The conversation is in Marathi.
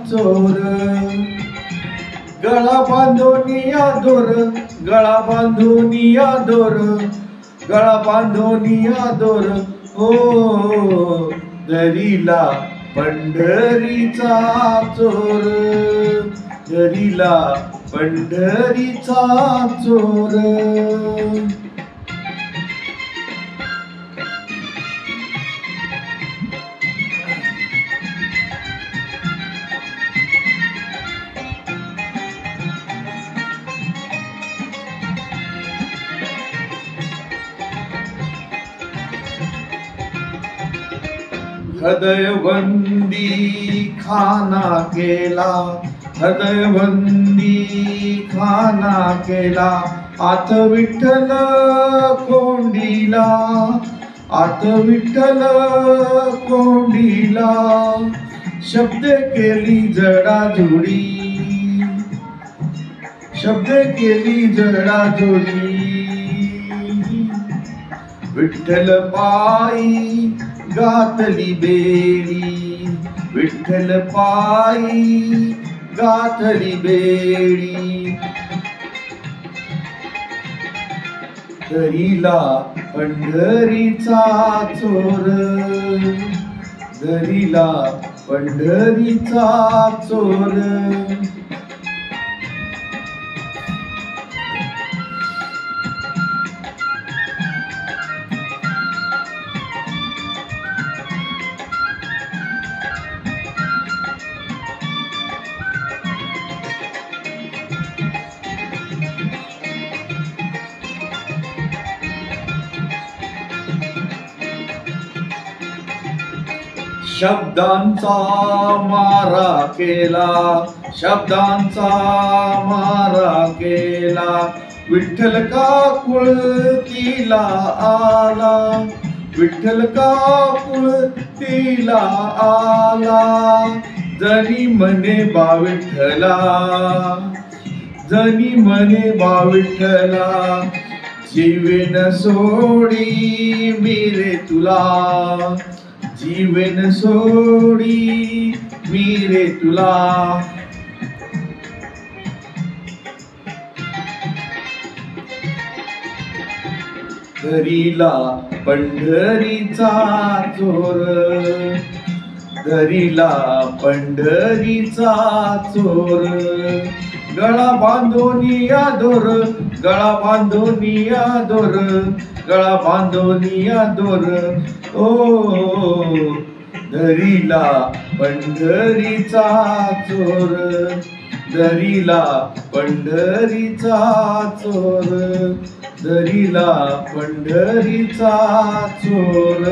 चोर गळा बांधोनिया दोर गळा बांधोनिया दोर गळा बांधोनिया दोर हो दरीला पंढरीचा चोर दरीला पंढरीचा चोर हृदयबंदी खाना केला हृदयबंदी खाना केला आत विठ्ठल कोंडीला आत विठ्ठल कोंडीला शब्द केली जडाजोडी शब्द केली जडाजोडी विठ्ठल पायी गातली बेडी विठ्ठल पायी गातली बेडी दरीला पंढरीचा चोर दरीला पंढरीचा चोर शब्दांचा मारा केला शब्दांचा मारा केला विठ्ठल का कुळतीला आला विठ्ठल का कुळतीला आला जनी म्हणे बा विठ्ठला जनी म्हणे बा विठ्ठला जीवेन सोडी मी रे तुला जीवन सोडी मी रे तुला दरीला पंढरीचा चोर दरीला पंढरीचा चोर गळा बांधोनिया दोर गळा बांधोनिया दोर गळा बांधोनिया दोर ओ दरीला पंढरीचा चोर दरीला पंढरीचा चोर दरीला पंढरीचा चोर